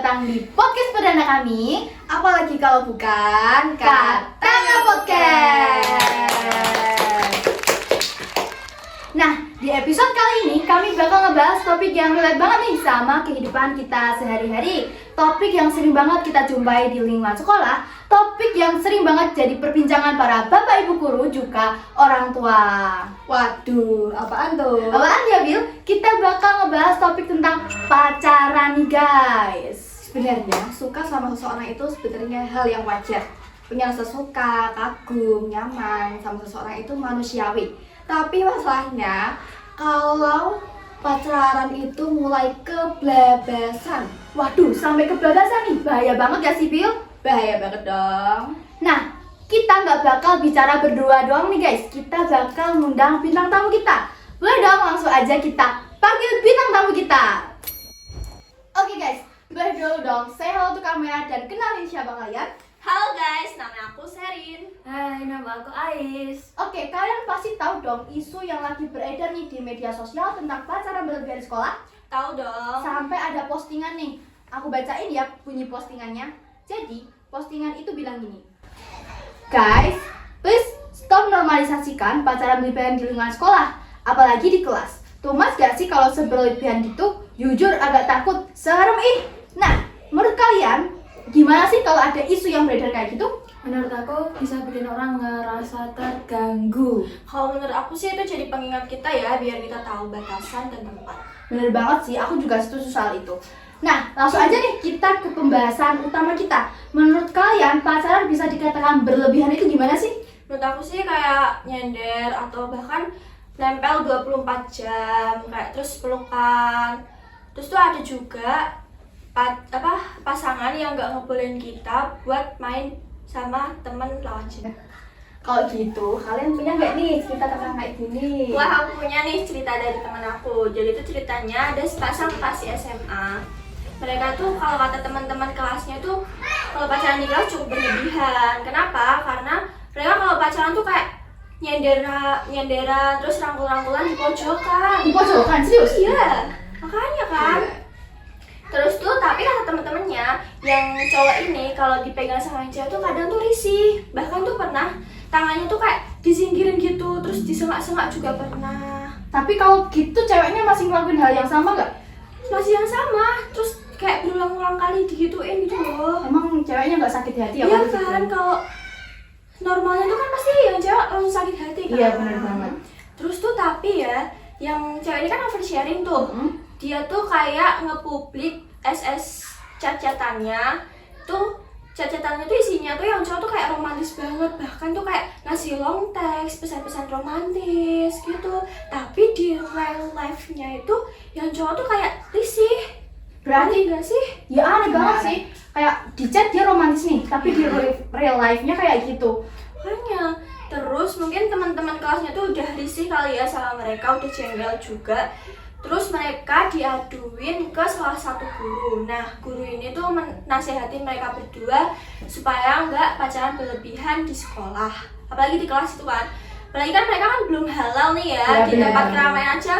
datang di podcast perdana kami. Apalagi kalau bukan Katanya Podcast. Nah, di episode kali ini kami bakal ngebahas topik yang relate banget nih sama kehidupan kita sehari-hari. Topik yang sering banget kita jumpai di lingkungan sekolah. Topik yang sering banget jadi perbincangan para bapak ibu guru juga orang tua. Waduh, apaan tuh? Apaan ya, Bil? Kita bakal ngebahas topik tentang pacaran nih, guys. Sebenarnya suka sama seseorang itu sebenarnya hal yang wajar. Punya rasa suka, kagum, nyaman sama seseorang itu manusiawi. Tapi masalahnya kalau pacaran itu mulai kebablasan. Waduh, sampai kebablasan nih. Bahaya banget ya sih, Bil? Bahaya banget dong. Nah, kita nggak bakal bicara berdua doang nih, guys. Kita bakal ngundang bintang tamu kita. Boleh dong, langsung aja kita panggil bintang tamu kita. Oke, guys. Boleh dulu dong, say hello to kamera dan kenalin siapa kalian. Halo guys, nama aku Serin. Hai, nama aku Ais. Oke, kalian pasti tahu dong isu yang lagi beredar nih di media sosial tentang pacaran berlebihan di sekolah. Tahu dong. Sampai ada postingan nih. Aku bacain ya bunyi postingannya. Jadi, postingan itu bilang gini. Guys, please stop normalisasikan pacaran berlebihan di lingkungan sekolah, apalagi di kelas. Tuh mas gak sih kalau seberlebihan gitu? Jujur agak takut, serem ih. Nah, menurut kalian gimana sih kalau ada isu yang beredar kayak gitu? Menurut aku bisa bikin orang ngerasa terganggu. Kalau menurut aku sih itu jadi pengingat kita ya, biar kita tahu batasan dan tempat. Bener banget sih, aku juga setuju soal itu. Nah, langsung aja nih kita ke pembahasan utama kita. Menurut kalian pacaran bisa dikatakan berlebihan itu gimana sih? Menurut aku sih kayak nyender atau bahkan nempel 24 jam, kayak terus pelukan. Terus tuh ada juga pasangan yang nggak ngebolehin kita buat main sama temen lawan jenis. Kalau gitu, kalian punya nggak nih cerita tentang kayak gini? Wah, aku punya nih cerita dari teman aku. Jadi itu ceritanya ada sepasang kasih SMA. Mereka tuh kalau kata teman-teman kelasnya tuh kalau pacaran di kelas cukup berlebihan. Kenapa? Karena mereka kalau pacaran tuh kayak nyenderan terus rangkul-rangkulan di pojokan. Di pojokan, serius? Iya, makanya kan. Terus tuh tapi kata temen-temennya yang cowok ini kalau dipegang sama yang cewek tuh kadang tuh risih. Bahkan tuh pernah tangannya tuh kayak disingkirin gitu, terus disengak-sengak juga pernah. Tapi kalau gitu ceweknya masih ngelakuin hal yang sama nggak? Masih yang sama, terus kayak berulang-ulang kali digituin gitu loh. Emang ceweknya nggak sakit hati ya? Iya kalau kan, gitu? kalau normalnya tuh kan pasti yang cewek langsung sakit hati kan. Iya benar banget. Terus tuh tapi ya, yang cewek ini kan oversharing tuh. Dia tuh kayak ngepublik SS chat-chatannya tuh, chat-chatannya tuh isinya tuh yang cowok tuh kayak romantis banget, bahkan tuh kayak ngasih long text, pesan-pesan romantis gitu. Tapi di real life-nya itu yang cowok tuh kayak risih. Berarti Aneh gak sih? ya aneh banget sih. Kayak di chat dia romantis nih, tapi di real life-nya kayak gitu. Makanya. Terus mungkin teman-teman kelasnya tuh udah risih kali ya sama mereka, udah jengkel juga. Terus mereka diaduin ke salah satu guru. Nah, guru ini tuh nasehatin mereka berdua supaya nggak pacaran berlebihan di sekolah. Apalagi di kelas itu kan. Apalagi kan mereka kan belum halal nih ya, di bener. tempat keramaian aja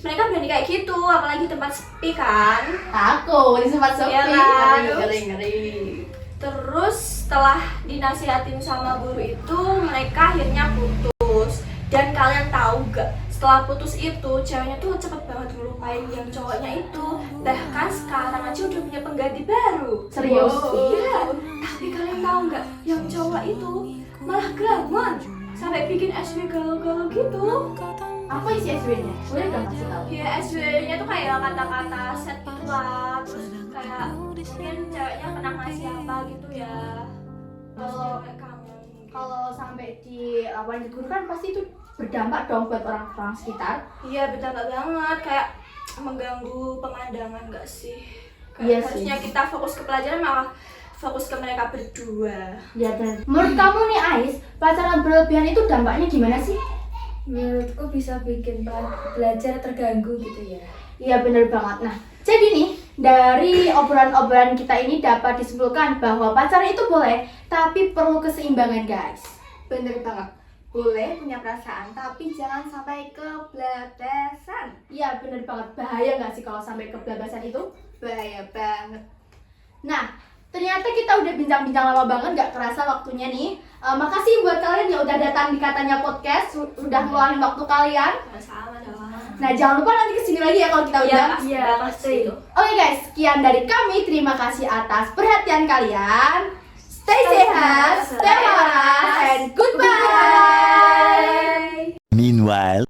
mereka berani kayak gitu, apalagi tempat sepi kan. Takut di tempat sepi. Iya kan? Ngeri. Terus setelah dinasihatin sama guru itu, mereka akhirnya putus. Dan kalian tahu gak, setelah putus itu ceweknya tuh cepet banget ngelupain yang cowoknya itu. Bahkan sekarang aja udah punya pengganti baru. Serius? Iya. Tapi kalian tahu gak, yang cowok itu malah glamor sampai bikin SW galau-galau gitu. Apa isi SW-nya? Boleh dong kasih tahu? Ya SW-nya tuh kayak kata-kata set gitu lah. Terus kayak mungkin ceweknya pernah ngasih apa gitu ya. Kalau- Cewek kamu. Kalau sampai di laporan ke guru kan pasti itu berdampak dong buat orang-orang sekitar. Iya berdampak banget, kayak mengganggu pemandangan gak sih? Iya Kayak harusnya sih. kita fokus ke pelajaran malah fokus ke mereka berdua. Ya benar. Menurut kamu nih Ais, pacaran berlebihan itu dampaknya gimana sih? Menurutku bisa bikin belajar terganggu gitu ya. Iya benar banget. Nah, jadi nih dari obrolan-obrolan kita ini dapat disimpulkan bahwa pacaran itu boleh, tapi perlu keseimbangan guys. Bener banget. Boleh punya perasaan, tapi jangan sampai kebablasan. Iya benar banget. Bahaya nggak sih kalau sampai kebablasan itu? Bahaya banget. Nah, ternyata kita udah bincang-bincang lama banget, gak kerasa waktunya nih. Makasih buat kalian yang udah datang di Katanya Podcast, udah ngeluarin waktu kalian. Sama dong. Nah, jangan lupa nanti kesini lagi ya kalau kita udah. Iya, pasti. Oke guys, sekian dari kami. Terima kasih atas perhatian kalian. Stay sehat, stay waras, and goodbye. Meanwhile,